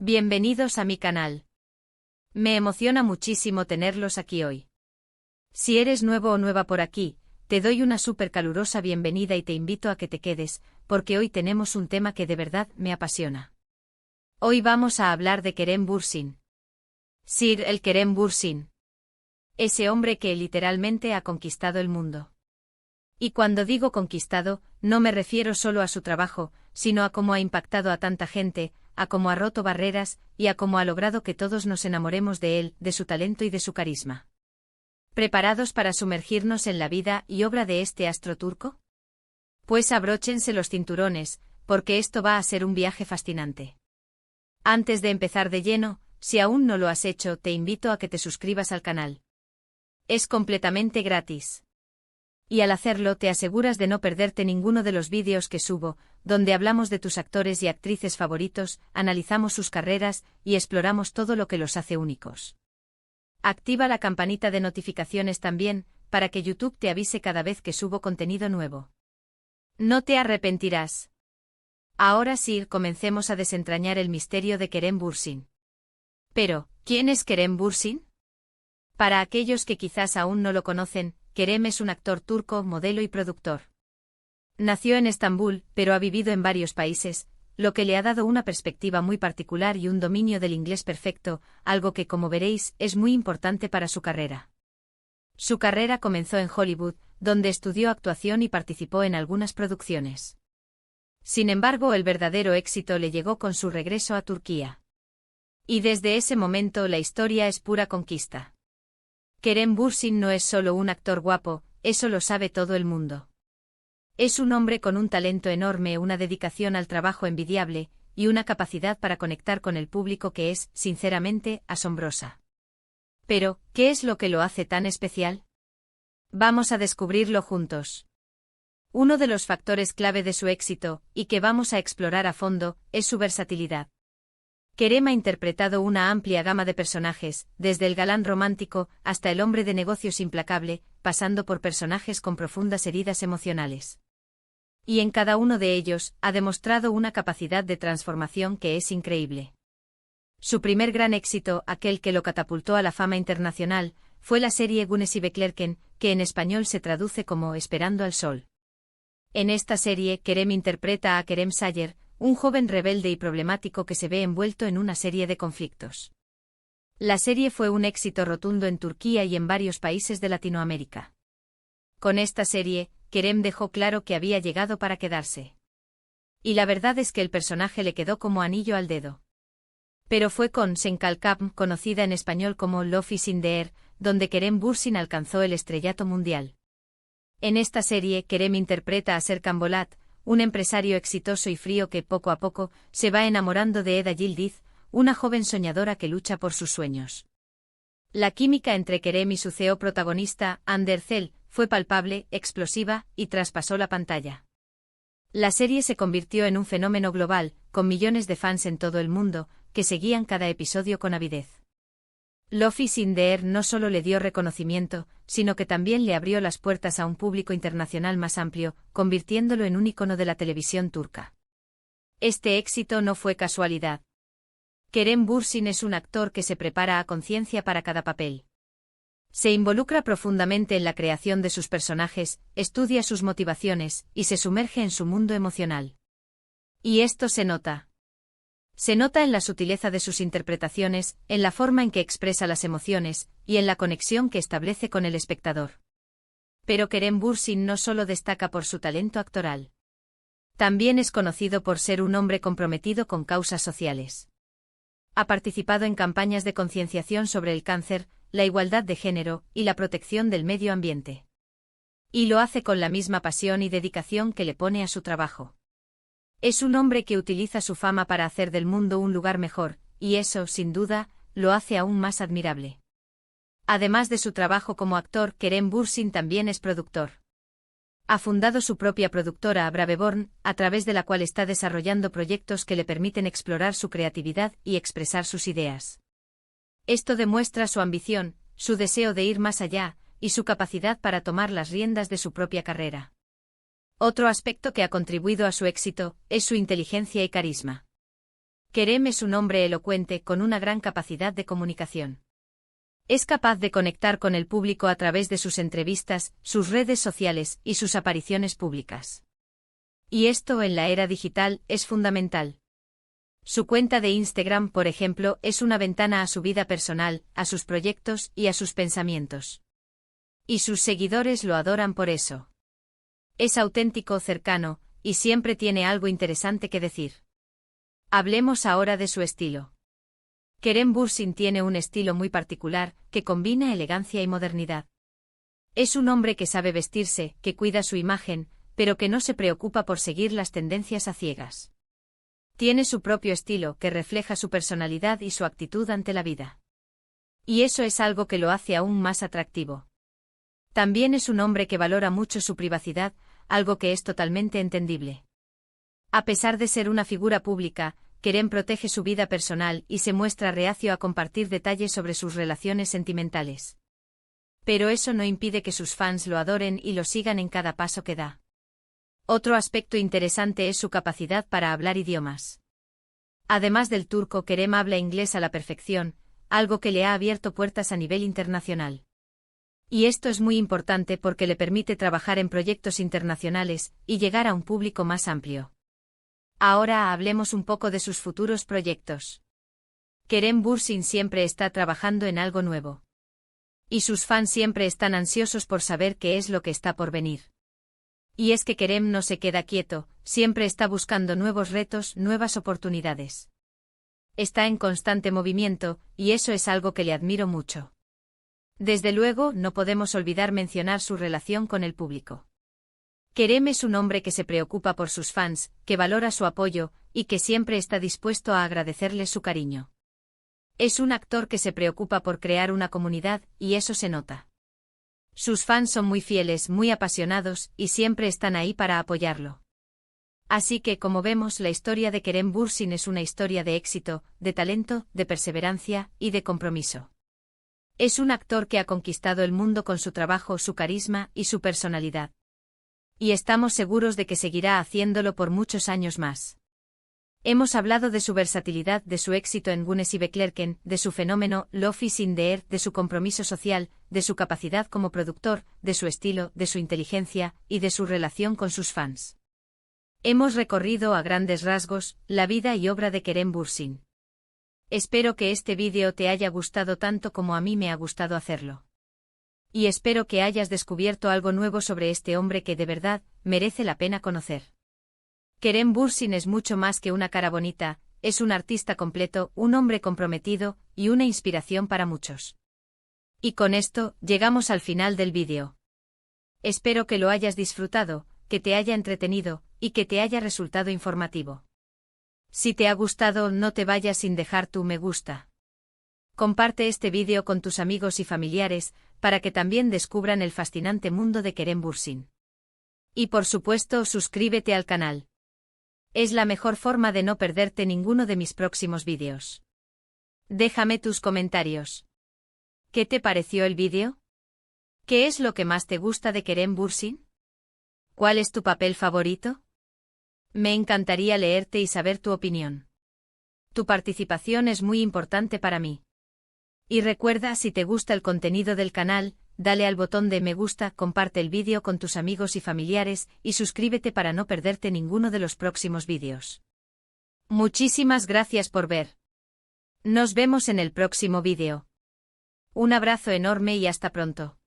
Bienvenidos a mi canal. Me emociona muchísimo tenerlos aquí hoy. Si eres nuevo o nueva por aquí, te doy una súper calurosa bienvenida y te invito a que te quedes, porque hoy tenemos un tema que de verdad me apasiona. Hoy vamos a hablar de Kerem Bürsin. Sir el Kerem Bürsin. Ese hombre que literalmente ha conquistado el mundo. Y cuando digo conquistado, no me refiero solo a su trabajo, sino a cómo ha impactado a tanta gente, a cómo ha roto barreras, y a cómo ha logrado que todos nos enamoremos de él, de su talento y de su carisma. ¿Preparados para sumergirnos en la vida y obra de este astro turco? Pues abróchense los cinturones, porque esto va a ser un viaje fascinante. Antes de empezar de lleno, si aún no lo has hecho, te invito a que te suscribas al canal. Es completamente gratis. Y al hacerlo te aseguras de no perderte ninguno de los vídeos que subo, donde hablamos de tus actores y actrices favoritos, analizamos sus carreras y exploramos todo lo que los hace únicos. Activa la campanita de notificaciones también, para que YouTube te avise cada vez que subo contenido nuevo. No te arrepentirás. Ahora sí, comencemos a desentrañar el misterio de Kerem Bürsin. Pero, ¿quién es Kerem Bürsin? Para aquellos que quizás aún no lo conocen, Kerem es un actor turco, modelo y productor. Nació en Estambul, pero ha vivido en varios países, lo que le ha dado una perspectiva muy particular y un dominio del inglés perfecto, algo que, como veréis, es muy importante para su carrera. Su carrera comenzó en Hollywood, donde estudió actuación y participó en algunas producciones. Sin embargo, el verdadero éxito le llegó con su regreso a Turquía. Y desde ese momento la historia es pura conquista. Kerem Bürsin no es solo un actor guapo, eso lo sabe todo el mundo. Es un hombre con un talento enorme, una dedicación al trabajo envidiable, y una capacidad para conectar con el público que es, sinceramente, asombrosa. Pero, ¿qué es lo que lo hace tan especial? Vamos a descubrirlo juntos. Uno de los factores clave de su éxito, y que vamos a explorar a fondo, es su versatilidad. Kerem ha interpretado una amplia gama de personajes, desde el galán romántico hasta el hombre de negocios implacable, pasando por personajes con profundas heridas emocionales. Y en cada uno de ellos, ha demostrado una capacidad de transformación que es increíble. Su primer gran éxito, aquel que lo catapultó a la fama internacional, fue la serie Güneşi Beklerken, que en español se traduce como Esperando al Sol. En esta serie, Kerem interpreta a Kerem Sayer, un joven rebelde y problemático que se ve envuelto en una serie de conflictos. La serie fue un éxito rotundo en Turquía y en varios países de Latinoamérica. Con esta serie, Kerem dejó claro que había llegado para quedarse. Y la verdad es que el personaje le quedó como anillo al dedo. Pero fue con Sen Kalkam, conocida en español como Love is in the Air, donde Kerem Bürsin alcanzó el estrellato mundial. En esta serie, Kerem interpreta a Serkan Bolat, un empresario exitoso y frío que poco a poco se va enamorando de Eda Yildiz, una joven soñadora que lucha por sus sueños. La química entre Kerem y su CEO protagonista, Hande Erçel, fue palpable, explosiva y traspasó la pantalla. La serie se convirtió en un fenómeno global, con millones de fans en todo el mundo, que seguían cada episodio con avidez. Love is in the Air no solo le dio reconocimiento, sino que también le abrió las puertas a un público internacional más amplio, convirtiéndolo en un ícono de la televisión turca. Este éxito no fue casualidad. Kerem Bürsin es un actor que se prepara a conciencia para cada papel. Se involucra profundamente en la creación de sus personajes, estudia sus motivaciones y se sumerge en su mundo emocional. Y esto se nota. Se nota en la sutileza de sus interpretaciones, en la forma en que expresa las emociones, y en la conexión que establece con el espectador. Pero Kerem Bürsin no solo destaca por su talento actoral. También es conocido por ser un hombre comprometido con causas sociales. Ha participado en campañas de concienciación sobre el cáncer, la igualdad de género y la protección del medio ambiente. Y lo hace con la misma pasión y dedicación que le pone a su trabajo. Es un hombre que utiliza su fama para hacer del mundo un lugar mejor, y eso, sin duda, lo hace aún más admirable. Además de su trabajo como actor, Kerem Bürsin también es productor. Ha fundado su propia productora Braveborn, a través de la cual está desarrollando proyectos que le permiten explorar su creatividad y expresar sus ideas. Esto demuestra su ambición, su deseo de ir más allá, y su capacidad para tomar las riendas de su propia carrera. Otro aspecto que ha contribuido a su éxito es su inteligencia y carisma. Kerem es un hombre elocuente con una gran capacidad de comunicación. Es capaz de conectar con el público a través de sus entrevistas, sus redes sociales y sus apariciones públicas. Y esto en la era digital es fundamental. Su cuenta de Instagram, por ejemplo, es una ventana a su vida personal, a sus proyectos y a sus pensamientos. Y sus seguidores lo adoran por eso. Es auténtico, cercano, y siempre tiene algo interesante que decir. Hablemos ahora de su estilo. Kerem Bürsin tiene un estilo muy particular, que combina elegancia y modernidad. Es un hombre que sabe vestirse, que cuida su imagen, pero que no se preocupa por seguir las tendencias a ciegas. Tiene su propio estilo, que refleja su personalidad y su actitud ante la vida. Y eso es algo que lo hace aún más atractivo. También es un hombre que valora mucho su privacidad, algo que es totalmente entendible. A pesar de ser una figura pública, Kerem protege su vida personal y se muestra reacio a compartir detalles sobre sus relaciones sentimentales. Pero eso no impide que sus fans lo adoren y lo sigan en cada paso que da. Otro aspecto interesante es su capacidad para hablar idiomas. Además del turco, Kerem habla inglés a la perfección, algo que le ha abierto puertas a nivel internacional. Y esto es muy importante porque le permite trabajar en proyectos internacionales y llegar a un público más amplio. Ahora hablemos un poco de sus futuros proyectos. Kerem Bürsin siempre está trabajando en algo nuevo. Y sus fans siempre están ansiosos por saber qué es lo que está por venir. Y es que Kerem no se queda quieto, siempre está buscando nuevos retos, nuevas oportunidades. Está en constante movimiento, y eso es algo que le admiro mucho. Desde luego, no podemos olvidar mencionar su relación con el público. Kerem es un hombre que se preocupa por sus fans, que valora su apoyo, y que siempre está dispuesto a agradecerles su cariño. Es un actor que se preocupa por crear una comunidad, y eso se nota. Sus fans son muy fieles, muy apasionados, y siempre están ahí para apoyarlo. Así que, como vemos, la historia de Kerem Bürsin es una historia de éxito, de talento, de perseverancia y de compromiso. Es un actor que ha conquistado el mundo con su trabajo, su carisma y su personalidad. Y estamos seguros de que seguirá haciéndolo por muchos años más. Hemos hablado de su versatilidad, de su éxito en Gunness y Beklerken, de su fenómeno Love is in the air, de su compromiso social, de su capacidad como productor, de su estilo, de su inteligencia y de su relación con sus fans. Hemos recorrido a grandes rasgos la vida y obra de Kerem Bürsin. Espero que este vídeo te haya gustado tanto como a mí me ha gustado hacerlo. Y espero que hayas descubierto algo nuevo sobre este hombre que de verdad merece la pena conocer. Kerem Bürsin es mucho más que una cara bonita, es un artista completo, un hombre comprometido y una inspiración para muchos. Y con esto llegamos al final del vídeo. Espero que lo hayas disfrutado, que te haya entretenido y que te haya resultado informativo. Si te ha gustado, no te vayas sin dejar tu me gusta. Comparte este vídeo con tus amigos y familiares para que también descubran el fascinante mundo de Kerem Bürsin. Y por supuesto, suscríbete al canal. Es la mejor forma de no perderte ninguno de mis próximos vídeos. Déjame tus comentarios. ¿Qué te pareció el vídeo? ¿Qué es lo que más te gusta de Kerem Bürsin? ¿Cuál es tu papel favorito? Me encantaría leerte y saber tu opinión. Tu participación es muy importante para mí. Y recuerda, si te gusta el contenido del canal, dale al botón de me gusta, comparte el vídeo con tus amigos y familiares, y suscríbete para no perderte ninguno de los próximos vídeos. Muchísimas gracias por ver. Nos vemos en el próximo vídeo. Un abrazo enorme y hasta pronto.